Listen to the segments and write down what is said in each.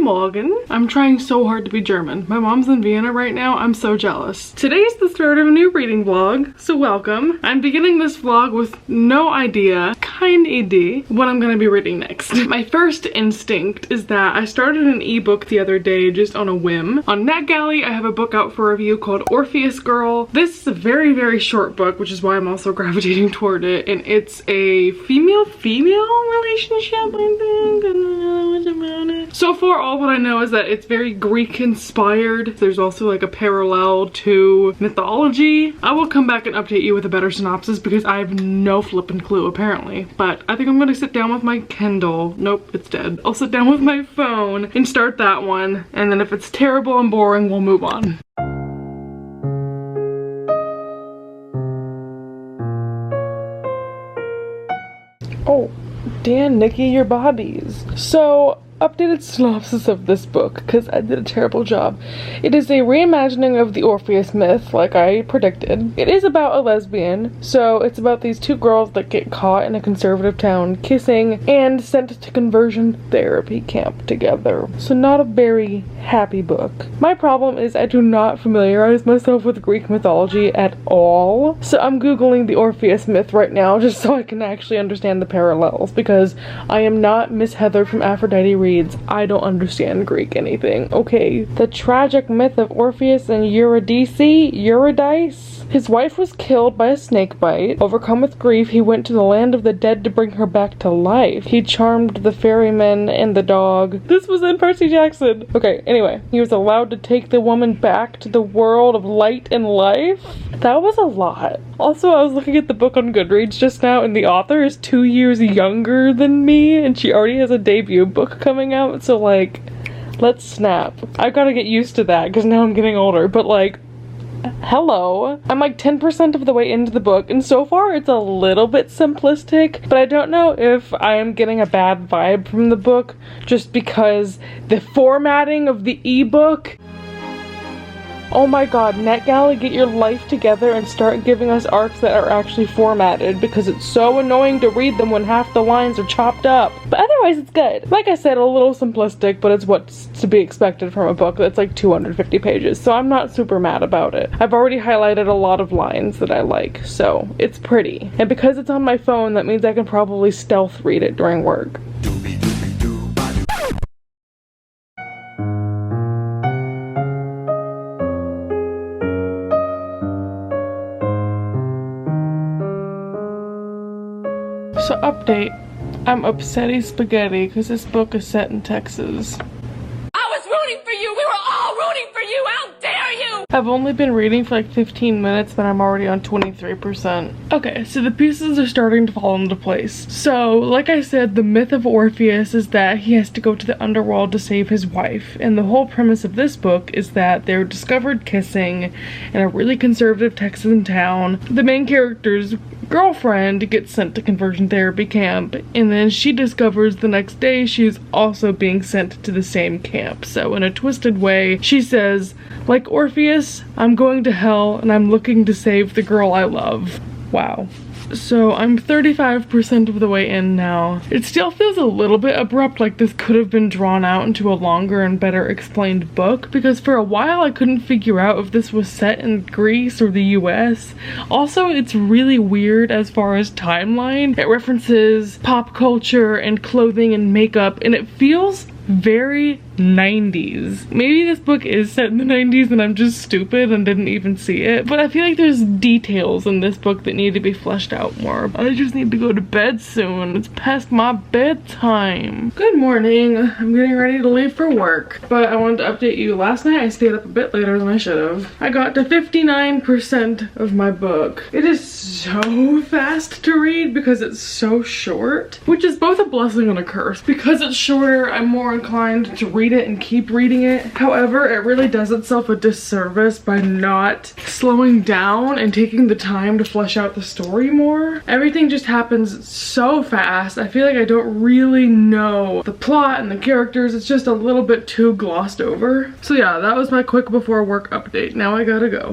Morgen. I'm trying so hard to be German. My mom's in Vienna right now. I'm so jealous. Today's the start of a new reading vlog, so welcome. I'm beginning this vlog with no idea, kein Idee, what I'm gonna be reading next. My first instinct is that I started an ebook the other day just on a whim. On NetGalley, I have a book out for review called Orpheus Girl. This is a very, very short book, which is why I'm also gravitating toward it, and it's a female-female relationship, I think. I don't know much about it. So far, all that I know is that it's very Greek-inspired. There's also like a parallel to mythology. I will come back and update you with a better synopsis because I have no flippin' clue, apparently. But I think I'm gonna sit down with my Kindle. Nope, it's dead. I'll sit down with my phone and start that one, and then if it's terrible and boring, we'll move on. Oh, Dan, Nikki, your bodies. So, updated synopsis of this book, because I did a terrible job. It is a reimagining of the Orpheus myth, like I predicted. It is about a lesbian, so it's about these two girls that get caught in a conservative town kissing and sent to conversion therapy camp together. So not a very happy book. My problem is I do not familiarize myself with Greek mythology at all, so I'm googling the Orpheus myth right now just so I can actually understand the parallels, because I am not Miss Heather from Aphrodite Reads. I don't understand Greek anything. Okay. The tragic myth of Orpheus and Eurydice. His wife was killed by a snake bite. Overcome with grief, he went to the land of the dead to bring her back to life. He charmed the ferryman and the dog. This was in Percy Jackson. Okay, anyway. He was allowed to take the woman back to the world of light and life. That was a lot. Also, I was looking at the book on Goodreads just now, and the author is 2 years younger than me, and she already has a debut book coming out, so like, let's snap. I've got to get used to that, because now I'm getting older, but like, hello. I'm like 10% of the way into the book, and so far it's a little bit simplistic, but I don't know if I am getting a bad vibe from the book just because the formatting of the ebook. Oh my god, NetGalley, get your life together and start giving us arcs that are actually formatted, because it's so annoying to read them when half the lines are chopped up. But otherwise it's good. Like I said, a little simplistic, but it's what's to be expected from a book that's like 250 pages, so I'm not super mad about it. I've already highlighted a lot of lines that I like, so it's pretty. And because it's on my phone, that means I can probably stealth read it during work. So update, I'm upsetty spaghetti because this book is set in Texas. I was rooting for you! We were all rooting for you! How dare you! I've only been reading for like 15 minutes, but I'm already on 23%. Okay, so the pieces are starting to fall into place. So, like I said, the myth of Orpheus is that he has to go to the underworld to save his wife. And the whole premise of this book is that they're discovered kissing in a really conservative Texan town. The main character's girlfriend gets sent to conversion therapy camp, and then she discovers the next day she's also being sent to the same camp. So in a twisted way, she says, like Orpheus, I'm going to hell and I'm looking to save the girl I love. Wow. So I'm 35% of the way in now. It still feels a little bit abrupt, like this could have been drawn out into a longer and better explained book, because for a while I couldn't figure out if this was set in Greece or the US. Also, it's really weird as far as timeline. It references pop culture and clothing and makeup, and it feels very 90s. Maybe this book is set in the 90s and I'm just stupid and didn't even see it, but I feel like there's details in this book that need to be fleshed out more. I just need to go to bed soon. It's past my bedtime. Good morning. I'm getting ready to leave for work, but I wanted to update you. Last night I stayed up a bit later than I should have. I got to 59% of my book. It is so fast to read because it's so short, which is both a blessing and a curse. Because it's shorter, I'm more inclined to read it and keep reading it. However, it really does itself a disservice by not slowing down and taking the time to flesh out the story more. Everything just happens so fast. I feel like I don't really know the plot and the characters. It's just a little bit too glossed over. So yeah, that was my quick before work update. Now I gotta go.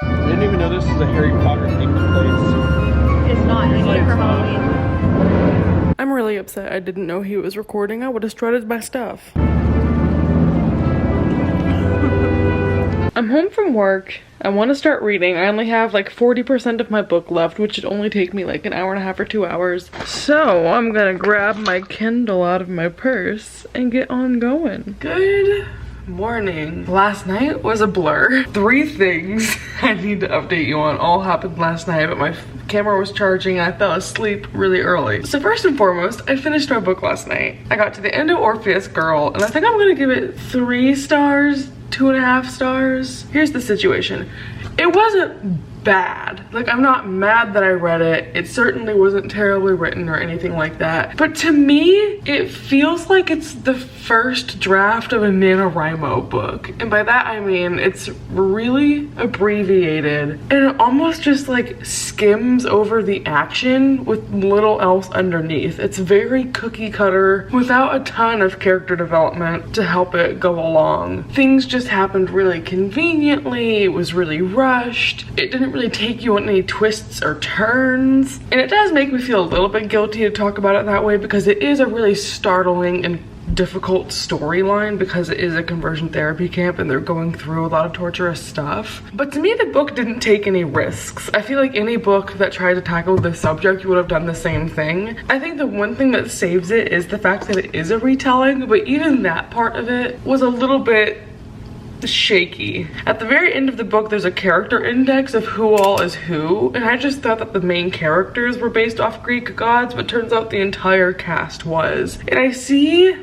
I didn't even know this is a Harry Potter themed place. It's not. I need it for Halloween. I'm really upset I didn't know he was recording. I would have strutted my stuff. I'm home from work. I want to start reading. I only have like 40% of my book left, which should only take me like an hour and a half or 2 hours. So I'm gonna grab my Kindle out of my purse and get on going. Good morning. Last night was a blur. 3 things I need to update you on all happened last night, but my camera was charging and I fell asleep really early. So first and foremost, I finished my book last night. I got to the end of Orpheus, girl, and I think I'm gonna give it 3 stars, 2.5 stars. Here's the situation. It wasn't bad. Like, I'm not mad that I read it. It certainly wasn't terribly written or anything like that. But to me, it feels like it's the first draft of a NaNoWriMo book. And by that I mean it's really abbreviated and it almost just like skims over the action with little else underneath. It's very cookie cutter without a ton of character development to help it go along. Things just happened really conveniently. It was really rushed. It didn't really take you on any twists or turns. And it does make me feel a little bit guilty to talk about it that way because it is a really startling and difficult storyline because it is a conversion therapy camp and they're going through a lot of torturous stuff. But to me, the book didn't take any risks. I feel like any book that tried to tackle this subject would have done the same thing. I think the one thing that saves it is the fact that it is a retelling, but even that part of it was a little bit shaky. At the very end of the book, there's a character index of who all is who, and I just thought that the main characters were based off Greek gods, but turns out the entire cast was. And I see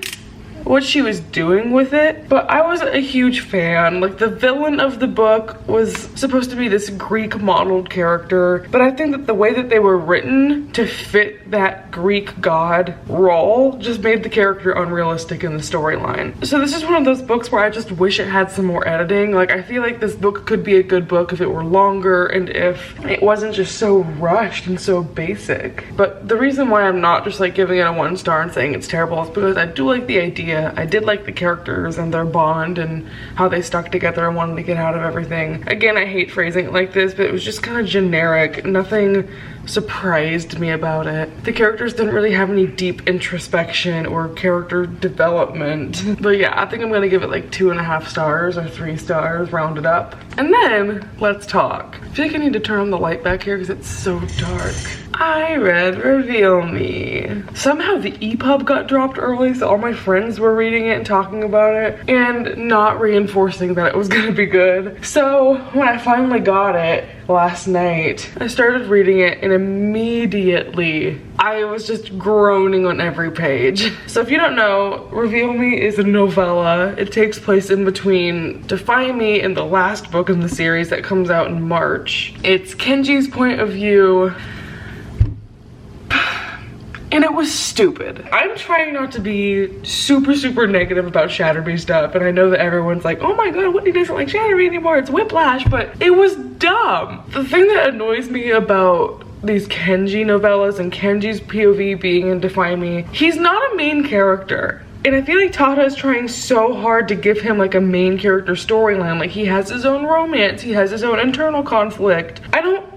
what she was doing with it, but I wasn't a huge fan. Like, the villain of the book was supposed to be this Greek modeled character, but I think that the way that they were written to fit that Greek god role just made the character unrealistic in the storyline. So this is one of those books where I just wish it had some more editing. Like, I feel like this book could be a good book if it were longer and if it wasn't just so rushed and so basic. But the reason why I'm not just like giving it a 1 star and saying it's terrible is because I do like the idea. I did like the characters and their bond and how they stuck together and wanted to get out of everything. Again, I hate phrasing it like this, but it was just kind of generic. Nothing surprised me about it. The characters didn't really have any deep introspection or character development. But yeah, I think I'm gonna give it like 2.5 stars or 3 stars, rounded up. And then let's talk. I feel like I need to turn on the light back here because it's so dark. I read Reveal Me. Somehow the EPUB got dropped early, so all my friends were reading it and talking about it and not reinforcing that it was gonna be good. So when I finally got it last night, I started reading it and immediately I was just groaning on every page. So if you don't know, Reveal Me is a novella. It takes place in between Defy Me and the last book in the series that comes out in March. It's Kenji's point of view. And it was stupid. I'm trying not to be super negative about Shatterby stuff, and I know that everyone's like, oh my god, Whitney doesn't like Shatterby anymore, it's Whiplash, but it was dumb. The thing that annoys me about these Kenji novellas and Kenji's POV being in Defy Me, he's not a main character. And I feel like Tada is trying so hard to give him like a main character storyline. Like, he has his own romance, he has his own internal conflict. I don't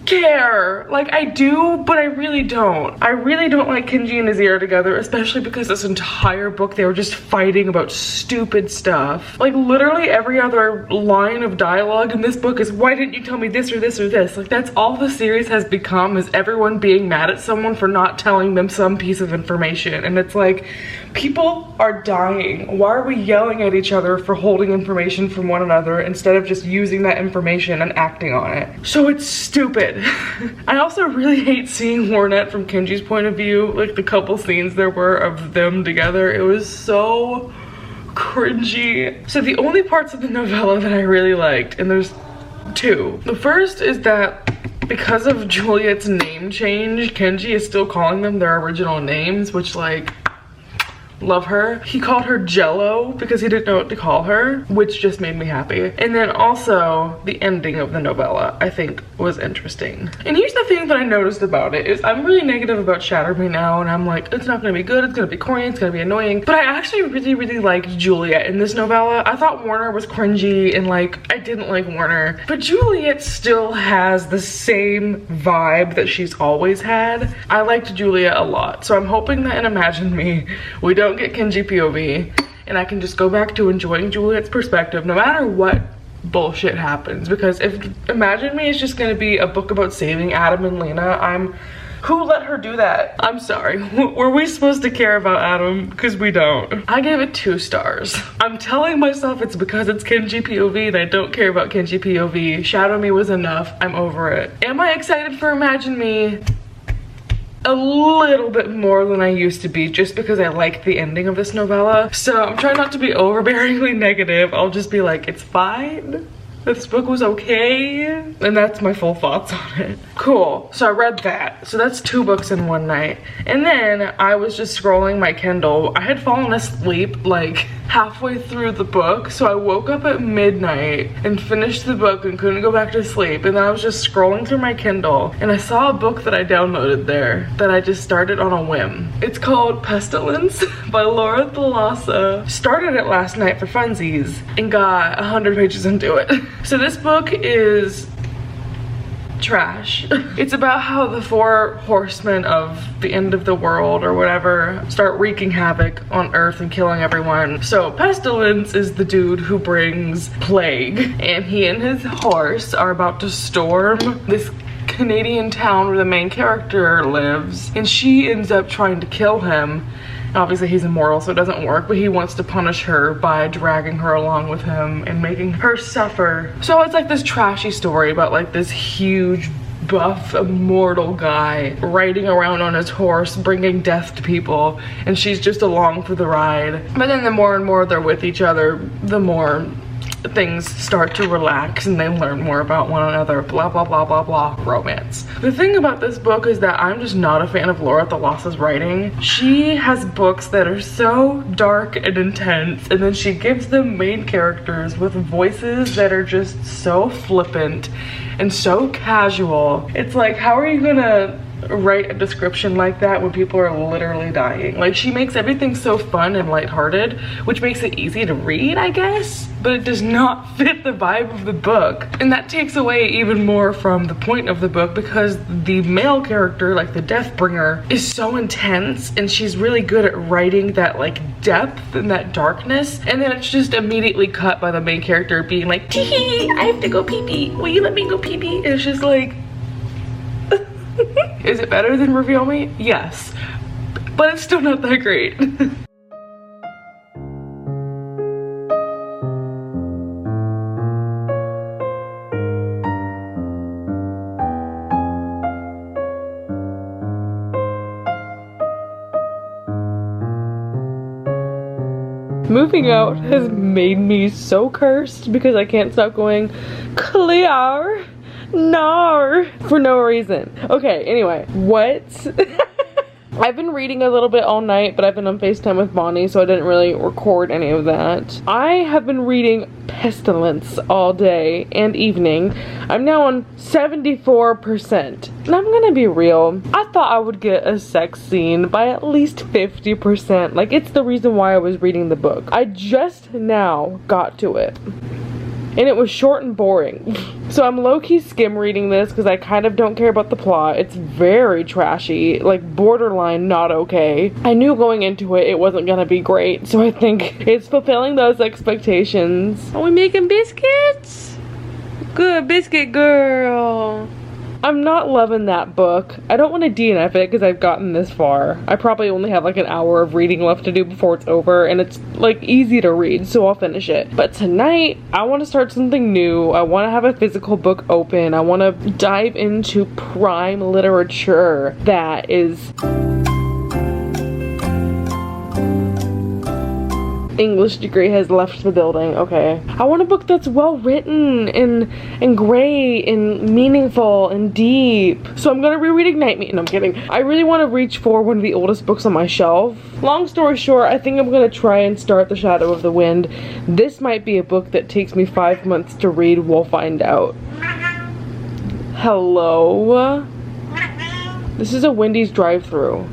care. Like, I do, but I really don't. I really don't like Kenji and Azir together, especially because this entire book they were just fighting about stupid stuff. Like, literally every other line of dialogue in this book is, why didn't you tell me this or this or this? Like, that's all the series has become, is everyone being mad at someone for not telling them some piece of information. And it's like, people are dying. Why are we yelling at each other for holding information from one another instead of just using that information and acting on it? So it's stupid. I also really hate seeing Hornet from Kenji's point of view. Like, the couple scenes there were of them together, it was so cringy. So the only parts of the novella that I really liked, and there's 2. The first is that because of Juliet's name change, Kenji is still calling them their original names, which, like, Love her. He called her Jello because he didn't know what to call her, which just made me happy. And then also the ending of the novella I think was interesting. And here's the thing that I noticed about it is I'm really negative about Shatter Me Now, and I'm like, it's not gonna be good, it's gonna be corny, it's gonna be annoying. But I actually really liked Juliet in this novella. I thought Warner was cringy and like I didn't like Warner, but Juliet still has the same vibe that she's always had. I liked Juliet a lot, so I'm hoping that in Imagine Me we don't get Kenji POV and I can just go back to enjoying Juliet's perspective no matter what bullshit happens. Because if Imagine Me is just gonna be a book about saving Adam and Lena, who let her do that? I'm sorry. Were we supposed to care about Adam? Because we don't. I gave it 2 stars. I'm telling myself it's because it's Kenji POV and I don't care about Kenji POV. Shadow Me was enough. I'm over it. Am I excited for Imagine Me? A little bit more than I used to be, just because I like the ending of this novella. So I'm trying not to be overbearingly negative. I'll just be like, it's fine. This book was okay, and that's my full thoughts on it. Cool, so I read that. So that's 2 books in one night. And then I was just scrolling my Kindle. I had fallen asleep like halfway through the book, so I woke up at midnight and finished the book and couldn't go back to sleep. And then I was just scrolling through my Kindle and I saw a book that I downloaded there that I just started on a whim. It's called Pestilence by Laura Thalassa. Started it last night for funsies and got 100 pages into it. So this book is trash. It's about how the 4 horsemen of the end of the world or whatever start wreaking havoc on Earth and killing everyone. So Pestilence is the dude who brings plague, and he and his horse are about to storm this Canadian town where the main character lives, and she ends up trying to kill him. Obviously he's immortal, so it doesn't work, but he wants to punish her by dragging her along with him and making her suffer. So it's like this trashy story about like this huge buff immortal guy riding around on his horse bringing death to people, and she's just along for the ride. But then the more and more they're with each other, the more things start to relax and they learn more about one another, blah blah blah blah blah. Romance. The thing about this book is that I'm just not a fan of Laura Thalassa's writing. She has books that are so dark and intense, and then she gives them main characters with voices that are just so flippant and so casual. It's like, how are you gonna write a description like that when people are literally dying? Like, she makes everything so fun and lighthearted, which makes it easy to read, I guess, but it does not fit the vibe of the book. And that takes away even more from the point of the book, because the male character, like the Deathbringer, is so intense, and she's really good at writing that like depth and that darkness, and then it's just immediately cut by the main character being like, tee, I have to go pee-pee, will you let me go pee-pee? It's just like, is it better than Reveal Me? Yes, but it's still not that great. Moving out has made me so cursed because I can't stop going clear. No, for no reason. Okay, anyway, what? I've been reading a little bit all night, but I've been on FaceTime with Bonnie, so I didn't really record any of that. I have been reading Pestilence all day and evening. I'm now on 74%. And I'm gonna be real, I thought I would get a sex scene by at least 50%. Like, it's the reason why I was reading the book. I just now got to it, and it was short and boring. So I'm low-key skim reading this because I kind of don't care about the plot. It's very trashy, like borderline not okay. I knew going into it, it wasn't gonna be great, so I think it's fulfilling those expectations. Are we making biscuits? Good biscuit girl. I'm not loving that book. I don't want to DNF it because I've gotten this far. I probably only have like an hour of reading left to do before it's over, and it's like easy to read, so I'll finish it. But tonight, I want to start something new. I want to have a physical book open. I want to dive into prime literature that is English degree has left the building. Okay. I want a book that's well written and great and meaningful and deep. So I'm gonna reread Ignite Me. No, I'm kidding. I really want to reach for one of the oldest books on my shelf. Long story short, I think I'm gonna try and start The Shadow of the Wind. This might be a book that takes me 5 months to read. We'll find out. Hello? This is a Wendy's drive-thru.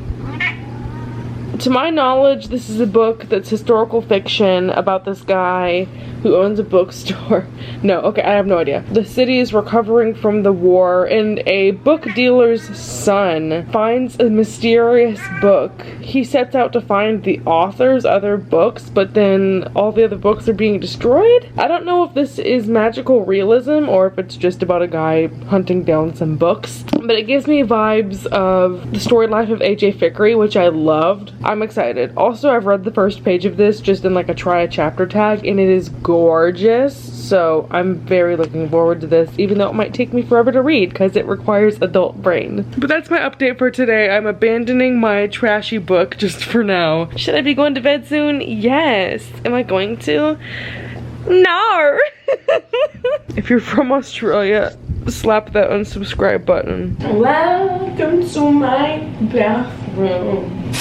To my knowledge, this is a book that's historical fiction about this guy who owns a bookstore. No, okay, I have no idea. The city is recovering from the war, and a book dealer's son finds a mysterious book. He sets out to find the author's other books, but then all the other books are being destroyed? I don't know if this is magical realism or if it's just about a guy hunting down some books, but it gives me vibes of the story life of A.J. Fickery, which I loved. I'm excited. Also, I've read the first page of this just in like a try a chapter tag, and it is gorgeous. So I'm very looking forward to this, even though it might take me forever to read because it requires adult brain. But that's my update for today. I'm abandoning my trashy book just for now. Should I be going to bed soon? Yes. Am I going to? No. If you're from Australia, slap that unsubscribe button. Welcome to my bathroom.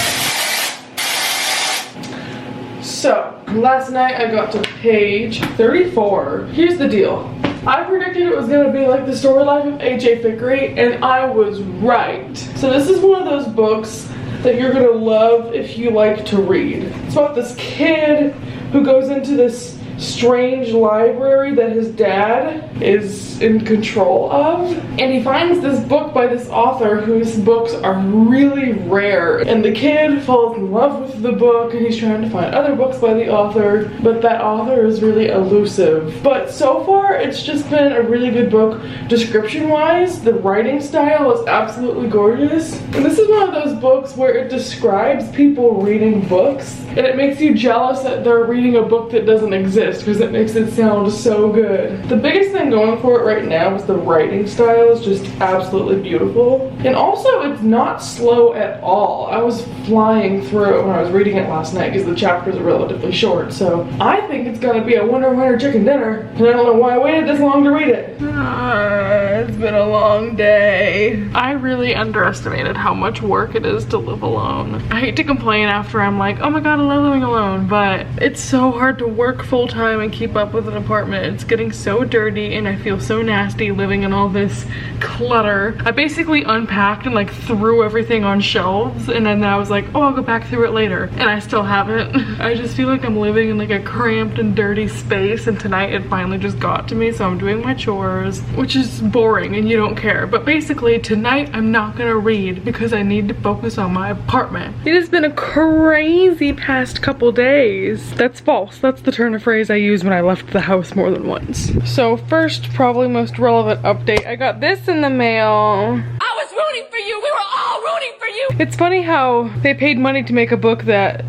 So, last night I got to page 34. Here's the deal. I predicted it was going to be like the story life of A.J. Fickery, and I was right. So this is one of those books that you're going to love if you like to read. It's about this kid who goes into this strange library that his dad is in control of, and he finds this book by this author whose books are really rare, and the kid falls in love with the book and he's trying to find other books by the author, but that author is really elusive. But so far it's just been a really good book. Description wise, the writing style is absolutely gorgeous, and this is one of those books where it describes people reading books and it makes you jealous that they're reading a book that doesn't exist because it makes it sound so good. The biggest thing going for it right now is the writing style is just absolutely beautiful, and also it's not slow at all. I was flying through it when I was reading it last night because the chapters are relatively short, so I think it's gonna be a winner chicken dinner, and I don't know why I waited this long to read it. It's been a long day. I really underestimated how much work it is to live alone. I hate to complain after I'm like, oh my god, I love living alone, but it's so hard to work full time and keep up with an apartment. It's getting so dirty and I feel so nasty living in all this clutter. I basically unpacked and like threw everything on shelves, and then I was like, oh, I'll go back through it later, and I still haven't. I just feel like I'm living in like a cramped and dirty space, and tonight it finally just got to me, so I'm doing my chores, which is boring and you don't care. But basically tonight I'm not gonna read because I need to focus on my apartment. It has been a crazy past couple days. That's false. That's the turn of phrase I use when I left the house more than once. So first, probably most relevant update, I got this in the mail. I was rooting for you. We were all rooting for you. It's funny how they paid money to make a book that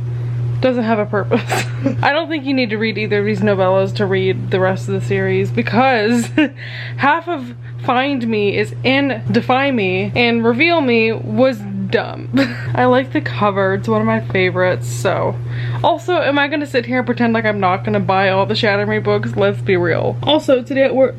doesn't have a purpose. I don't think you need to read either of these novellas to read the rest of the series, because half of Find Me is in Defy Me, and Reveal Me was dumb. I like the cover, it's one of my favorites. So also, am I gonna sit here and pretend like I'm not gonna buy all the Shatter Me books? Let's be real. Also today at work,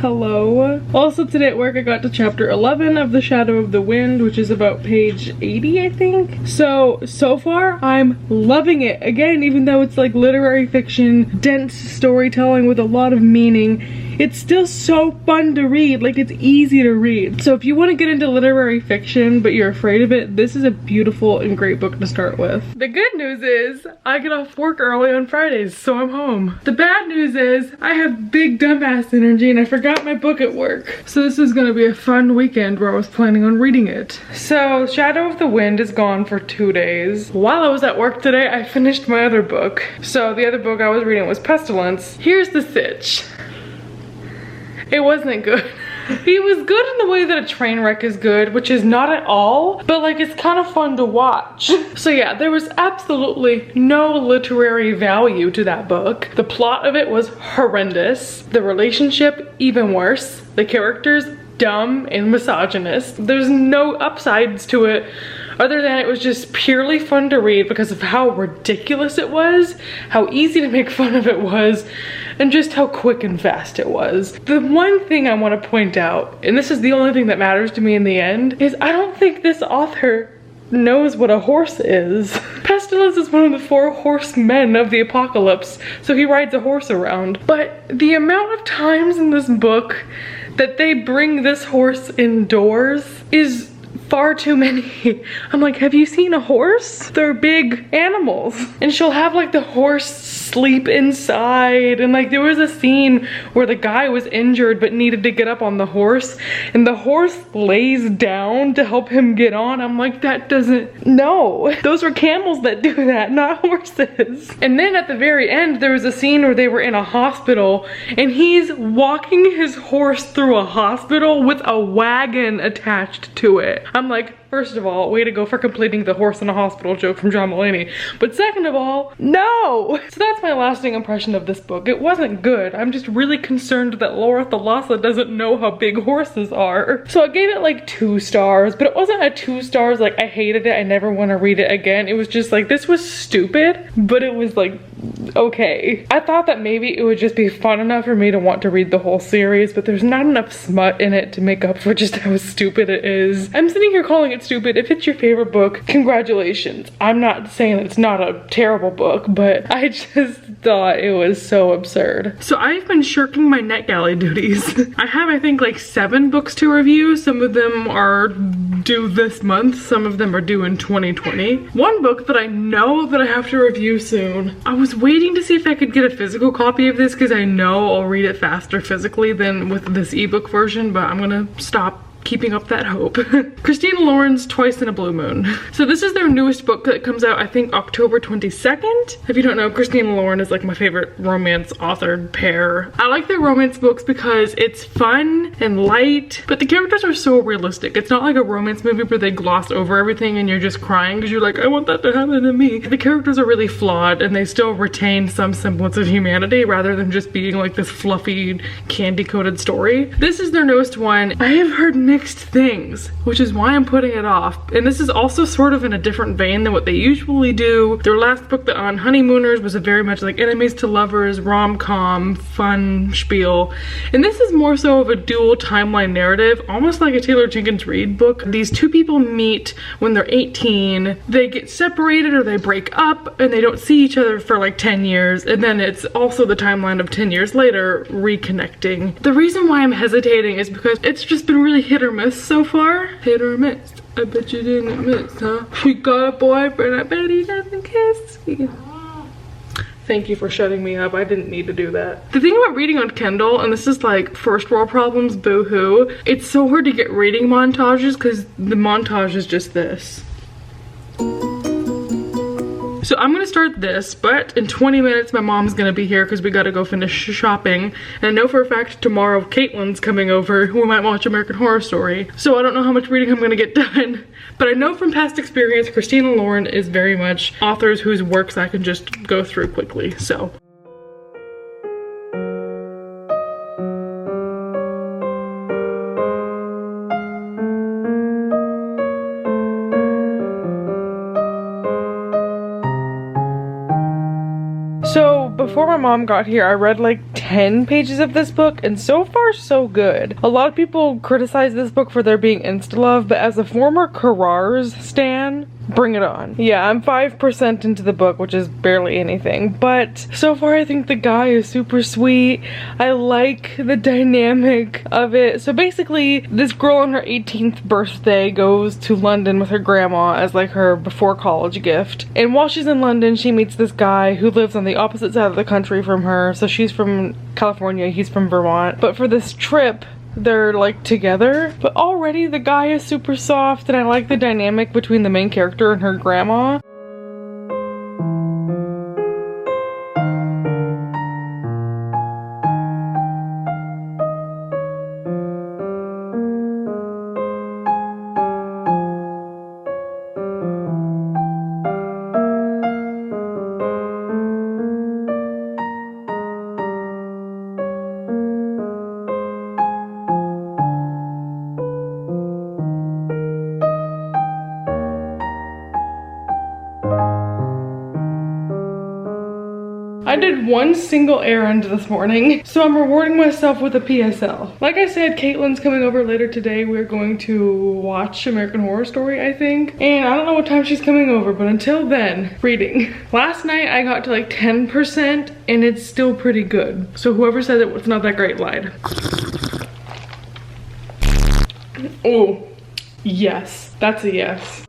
hello. Also today at work I got to chapter 11 of The Shadow of the Wind, which is about page 80, I think. So far I'm loving it. Again, even though it's like literary fiction, dense storytelling with a lot of meaning, it's still so fun to read. Like, it's easy to read. So if you want to get into literary fiction but you're afraid of it, this is a beautiful and great book to start with. The good news is I get off work early on Fridays, so I'm home. The bad news is I have big dumbass energy and I forgot my book at work. So this is gonna be a fun weekend where I was planning on reading it. So Shadow of the Wind is gone for 2 days. While I was at work today, I finished my other book. So the other book I was reading was Pestilence. Here's the sitch. It wasn't good. It was good in the way that a train wreck is good, which is not at all, but like it's kind of fun to watch. So yeah, there was absolutely no literary value to that book. The plot of it was horrendous. The relationship, even worse. The characters, dumb and misogynist. There's no upsides to it other than it was just purely fun to read because of how ridiculous it was, how easy to make fun of it was, and just how quick and fast it was. The one thing I want to point out, and this is the only thing that matters to me in the end, is I don't think this author knows what a horse is. Pestilence is one of the 4 horsemen of the apocalypse, so he rides a horse around. But the amount of times in this book that they bring this horse indoors is far too many. I'm like, have you seen a horse? They're big animals. And she'll have like the horse sleep inside, and like there was a scene where the guy was injured but needed to get up on the horse, and the horse lays down to help him get on. I'm like, that doesn't, no. Those are camels that do that, not horses. And then at the very end, there was a scene where they were in a hospital and he's walking his horse through a hospital with a wagon attached to it. I'm like, first of all, way to go for completing the horse in a hospital joke from John Mulaney. But second of all, no! So that's my lasting impression of this book. It wasn't good. I'm just really concerned that Laura Thalassa doesn't know how big horses are. So I gave it like 2 stars, but it wasn't a 2 stars like I hated it, I never want to read it again. It was just like, this was stupid, but it was like, okay. I thought that maybe it would just be fun enough for me to want to read the whole series, but there's not enough smut in it to make up for just how stupid it is. I'm sitting here calling it stupid. If it's your favorite book, congratulations. I'm not saying that it's not a terrible book, but I just thought it was so absurd. So I've been shirking my NetGalley duties. I have, I think, like 7 books to review. Some of them are due this month, some of them are due in 2020. One book that I know that I have to review soon. I was waiting to see if I could get a physical copy of this because I know I'll read it faster physically than with this ebook version, but I'm gonna stop keeping up that hope. Christina Lauren's Twice in a Blue Moon. So this is their newest book that comes out, I think, October 22nd. If you don't know, Christina Lauren is like my favorite romance authored pair. I like their romance books because it's fun and light, but the characters are so realistic. It's not like a romance movie where they gloss over everything and you're just crying because you're like, I want that to happen to me. The characters are really flawed and they still retain some semblance of humanity rather than just being like this fluffy, candy-coated story. This is their newest one. I have heard mixed things, which is why I'm putting it off. And this is also sort of in a different vein than what they usually do. Their last book, On Honeymooners, was a very much like enemies to lovers, rom-com, fun spiel. And this is more so of a dual timeline narrative, almost like a Taylor Jenkins Reid book. These 2 people meet when they're 18, they get separated or they break up, and they don't see each other for like 10 years. And then it's also the timeline of 10 years later, reconnecting. The reason why I'm hesitating is because it's just been really hit or miss so far. Hit or miss. I bet you didn't miss, huh? You got a boyfriend, I bet he doesn't kiss you. Thank you for shutting me up. I didn't need to do that. The thing about reading on Kindle, and this is like first world problems, boo-hoo, it's so hard to get reading montages because the montage is just this. So I'm gonna start this, but in 20 minutes my mom's gonna be here because we gotta go finish shopping. And I know for a fact tomorrow Caitlin's coming over. We might watch American Horror Story. So I don't know how much reading I'm gonna get done. But I know from past experience, Christina Lauren is very much authors whose works I can just go through quickly, so. So before my mom got here, I read like 10 pages of this book, and so far so good. A lot of people criticize this book for there being insta-love, but as a former Carrars stan, bring it on. Yeah, I'm 5% into the book, which is barely anything, but so far I think the guy is super sweet. I like the dynamic of it. So basically, this girl on her 18th birthday goes to London with her grandma as like her before college gift. And while she's in London, she meets this guy who lives on the opposite side of the country from her. So she's from California, he's from Vermont. But for this trip, they're like together, but already the guy is super soft and I like the dynamic between the main character and her grandma. I did one single errand this morning, so I'm rewarding myself with a PSL. Like I said, Caitlin's coming over later today. We're going to watch American Horror Story, I think. And I don't know what time she's coming over, but until then, reading. Last night I got to like 10% and it's still pretty good. So whoever said it was not that great lied. Oh, yes, that's a yes.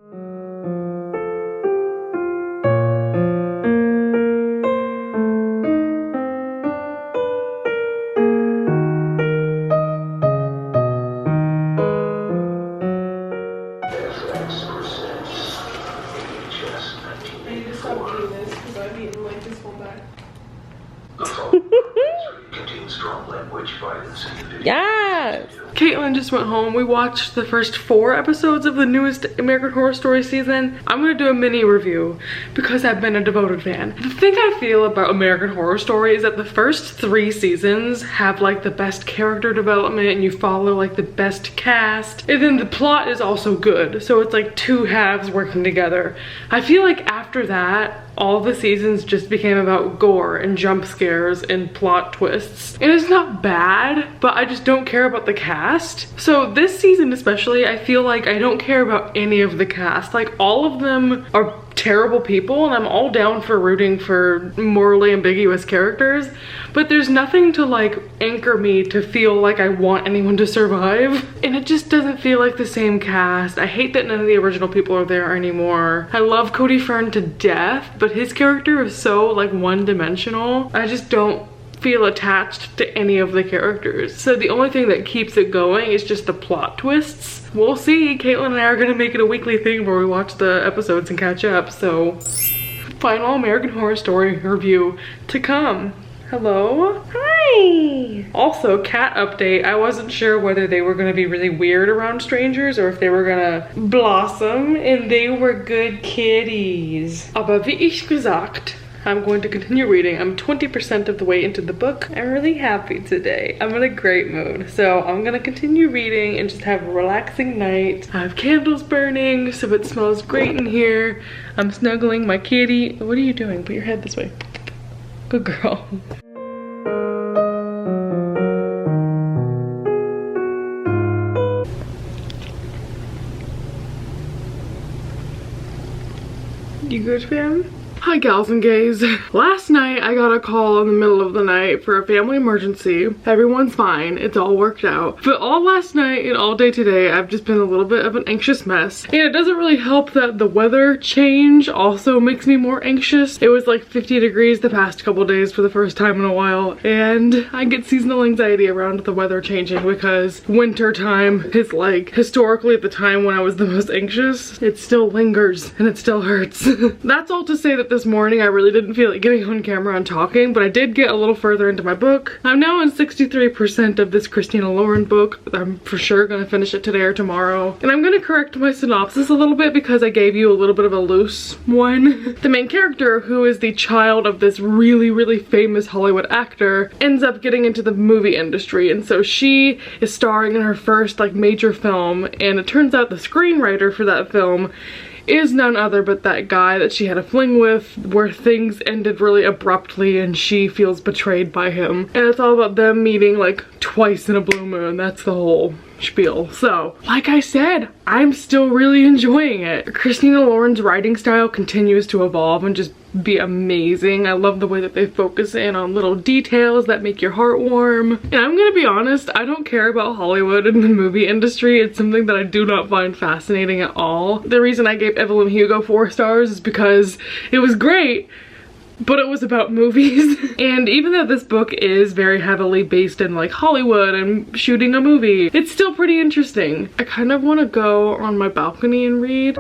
Yes! Caitlin just went home. We watched the first 4 episodes of the newest American Horror Story season. I'm gonna do a mini review because I've been a devoted fan. The thing I feel about American Horror Story is that the first 3 seasons have like the best character development and you follow like the best cast. And then the plot is also good. So it's like 2 halves working together. I feel like after that, all the seasons just became about gore and jump scares and plot twists. And it's not bad, but I just don't care about the cast. So this season especially, I feel like I don't care about any of the cast. Like all of them are terrible people and I'm all down for rooting for morally ambiguous characters, but there's nothing to like anchor me to feel like I want anyone to survive. And it just doesn't feel like the same cast. I hate that none of the original people are there anymore. I love Cody Fern to death, but his character is so like one-dimensional. I just don't feel attached to any of the characters. So the only thing that keeps it going is just the plot twists. We'll see. Caitlin and I are gonna make it a weekly thing where we watch the episodes and catch up. So final American Horror Story review to come. Hello? Hi! Also, cat update. I wasn't sure whether they were gonna be really weird around strangers or if they were gonna blossom, and they were good kitties. Aber wie ich gesagt, I'm going to continue reading. I'm 20% of the way into the book. I'm really happy today. I'm in a great mood. So I'm gonna continue reading and just have a relaxing night. I have candles burning, so it smells great in here. I'm snuggling my kitty. What are you doing? Put your head this way. Good girl. You good, fam? Hi gals and gays. Last night I got a call in the middle of the night for a family emergency. Everyone's fine, it's all worked out. But all last night and all day today I've just been a little bit of an anxious mess. And it doesn't really help that the weather change also makes me more anxious. It was like 50 degrees the past couple days for the first time in a while. And I get seasonal anxiety around the weather changing because winter time is like historically at the time when I was the most anxious. It still lingers and it still hurts. That's all to say that this morning I really didn't feel like getting on camera and talking, but I did get a little further into my book. I'm now on 63% of this Christina Lauren book. I'm for sure gonna finish it today or tomorrow. And I'm gonna correct my synopsis a little bit because I gave you a little bit of a loose one. The main character, who is the child of this really, really famous Hollywood actor, ends up getting into the movie industry. And so she is starring in her first like major film, and it turns out the screenwriter for that film is none other but that guy that she had a fling with, where things ended really abruptly and she feels betrayed by him. And it's all about them meeting like twice in a blue moon. That's the whole spiel. So, like I said, I'm still really enjoying it. Christina Lauren's writing style continues to evolve and just be amazing. I love the way that they focus in on little details that make your heart warm. And I'm gonna be honest, I don't care about Hollywood and the movie industry. It's something that I do not find fascinating at all. The reason I gave Evelyn Hugo 4 stars is because it was great, but it was about movies. And even though this book is very heavily based in like Hollywood and shooting a movie, it's still pretty interesting. I kind of want to go on my balcony and read.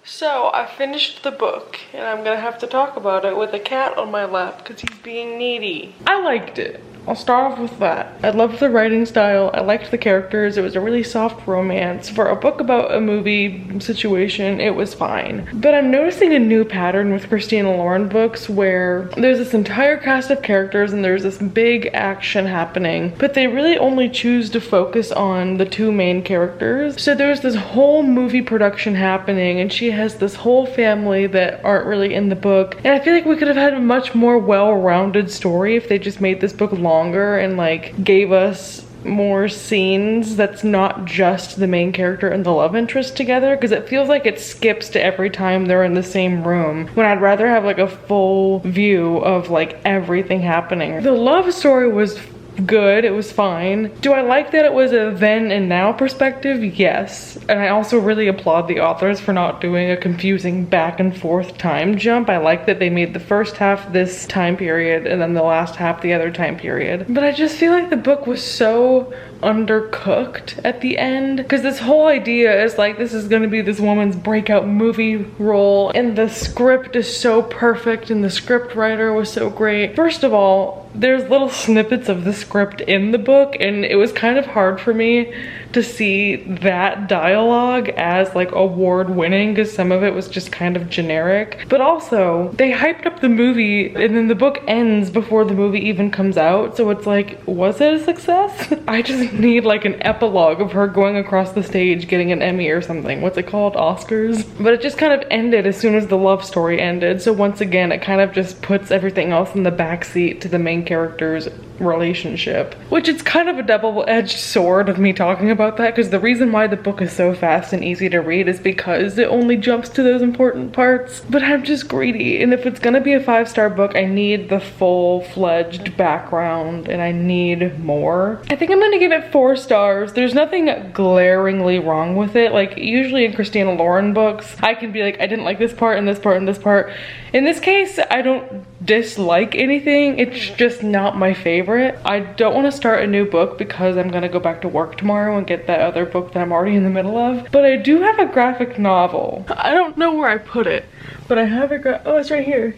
So I finished the book and I'm gonna have to talk about it with a cat on my lap because he's being needy. I liked it. I'll start off with that. I loved the writing style. I liked the characters. It was a really soft romance. For a book about a movie situation, it was fine. But I'm noticing a new pattern with Christina Lauren books where there's this entire cast of characters and there's this big action happening, but they really only choose to focus on the two main characters. So there's this whole movie production happening and she has this whole family that aren't really in the book. And I feel like we could have had a much more well-rounded story if they just made this book longer and like gave us more scenes that's not just the main character and the love interest together, because it feels like it skips to every time they're in the same room when I'd rather have like a full view of like everything happening. The love story was good, it was fine. Do I like that it was a then and now perspective? Yes. And I also really applaud the authors for not doing a confusing back and forth time jump. I like that they made the first half this time period and then the last half the other time period. But I just feel like the book was so undercooked at the end, because this whole idea is like this is going to be this woman's breakout movie role and the script is so perfect and the script writer was so great. First of all, there's little snippets of the script in the book and it was kind of hard for me to see that dialogue as like award winning because some of it was just kind of generic. But also they hyped up the movie and then the book ends before the movie even comes out, so it's like, was it a success? I just need like an epilogue of her going across the stage getting an Emmy or something. What's it called? Oscars? But it just kind of ended as soon as the love story ended, so once again it kind of just puts everything else in the backseat to the main character's relationship, which is kind of a double-edged sword of me talking about that, because the reason why the book is so fast and easy to read is because it only jumps to those important parts. But I'm just greedy, and if it's gonna be a 5-star book, I need the full-fledged background and I need more. I think I'm gonna give it 4 stars. There's nothing glaringly wrong with it. Like usually in Christina Lauren books, I can be like, I didn't like this part and this part and this part. In this case, I don't dislike anything, it's just not my favorite. I don't want to start a new book because I'm gonna go back to work tomorrow and get that other book that I'm already in the middle of. But I do have a graphic novel. I don't know where I put it, but I have oh, it's right here.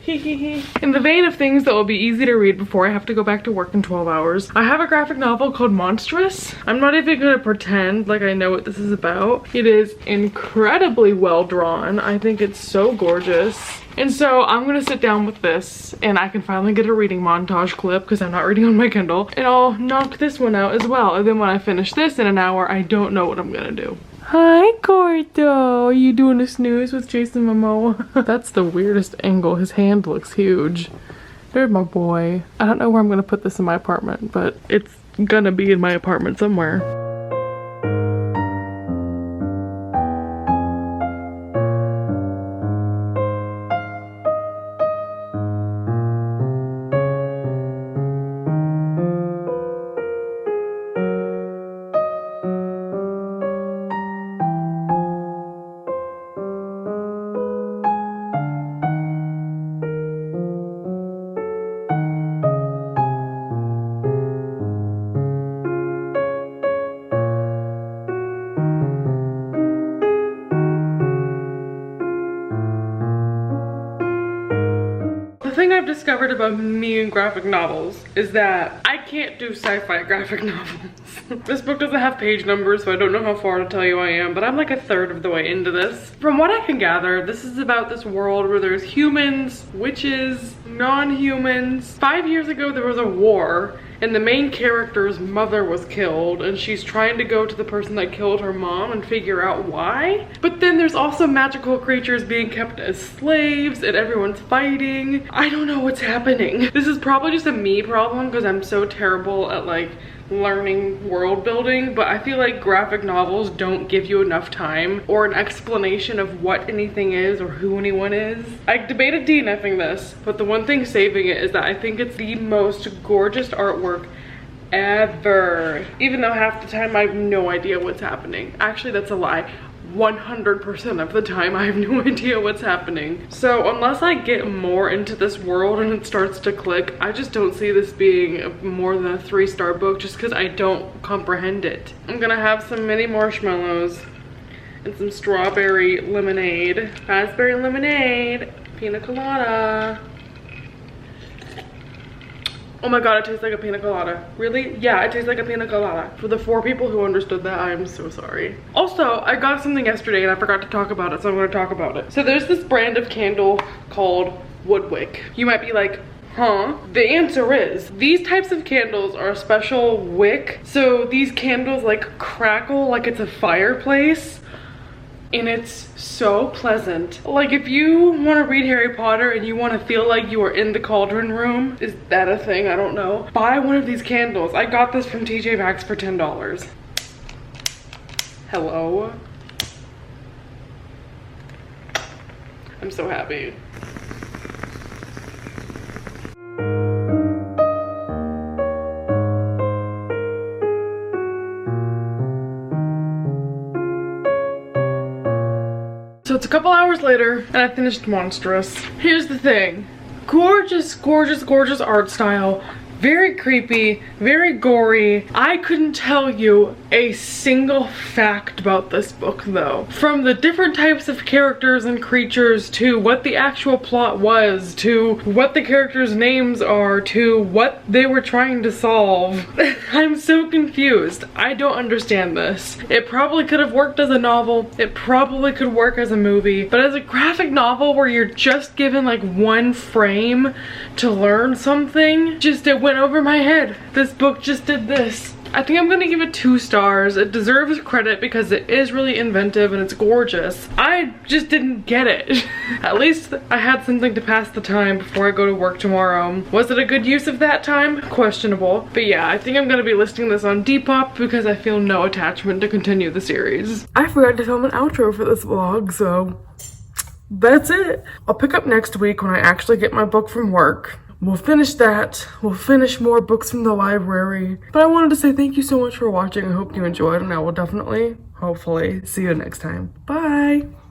In the vein of things that will be easy to read before I have to go back to work in 12 hours, I have a graphic novel called Monstrous. I'm not even gonna pretend like I know what this is about. It is incredibly well drawn. I think it's so gorgeous. And so I'm gonna sit down with this and I can finally get a reading montage clip because I'm not reading on my Kindle, and I'll knock this one out as well. And then when I finish this in an hour, I don't know what I'm gonna do. Hi, Gordo. Are you doing a snooze with Jason Momoa? That's the weirdest angle. His hand looks huge. There's my boy. I don't know where I'm gonna put this in my apartment, but it's gonna be in my apartment somewhere. The thing I've discovered about me and graphic novels is that I can't do sci-fi graphic novels. This book doesn't have page numbers, so I don't know how far to tell you I am, but I'm like a third of the way into this. From what I can gather, this is about this world where there's humans, witches, non-humans. 5 years ago there was a war, and the main character's mother was killed, and she's trying to go to the person that killed her mom and figure out why. But then there's also magical creatures being kept as slaves, and everyone's fighting. I don't know what's happening. This is probably just a me problem because I'm so terrible at like learning world building, but I feel like graphic novels don't give you enough time or an explanation of what anything is or who anyone is. I debated DNFing this, but the one thing saving it is that I think it's the most gorgeous artwork ever, even though half the time I have no idea what's happening. Actually, that's a lie. 100% of the time I have no idea what's happening. So unless I get more into this world and it starts to click, I just don't see this being more than a 3-star book just because I don't comprehend it. I'm gonna have some mini marshmallows and some strawberry lemonade, raspberry lemonade, pina colada. Oh my god, it tastes like a pina colada. Really? Yeah, it tastes like a pina colada. For the 4 people who understood that, I am so sorry. Also, I got something yesterday and I forgot to talk about it, so I'm gonna talk about it. So there's this brand of candle called Woodwick. You might be like, huh? The answer is, these types of candles are a special wick. So these candles like crackle like it's a fireplace. And it's so pleasant. Like if you want to read Harry Potter and you want to feel like you are in the cauldron room, is that a thing? I don't know. Buy one of these candles. I got this from TJ Maxx for $10. Hello? I'm so happy. So it's a couple hours later and I finished Monstrous. Here's the thing. Gorgeous, gorgeous, gorgeous art style. Very creepy, very gory. I couldn't tell you a single fact about this book though. From the different types of characters and creatures to what the actual plot was, to what the characters' names are, to what they were trying to solve. I'm so confused. I don't understand this. It probably could have worked as a novel. It probably could work as a movie. But as a graphic novel where you're just given like one frame to learn something, it went over my head. This book just did this. I think I'm gonna give it 2 stars. It deserves credit because it is really inventive and it's gorgeous. I just didn't get it. At least I had something to pass the time before I go to work tomorrow. Was it a good use of that time? Questionable. But yeah, I think I'm gonna be listing this on Depop because I feel no attachment to continue the series. I forgot to film an outro for this vlog, so that's it. I'll pick up next week when I actually get my book from work. We'll finish that. We'll finish more books from the library. But I wanted to say thank you so much for watching. I hope you enjoyed, and I will definitely, hopefully, see you next time. Bye!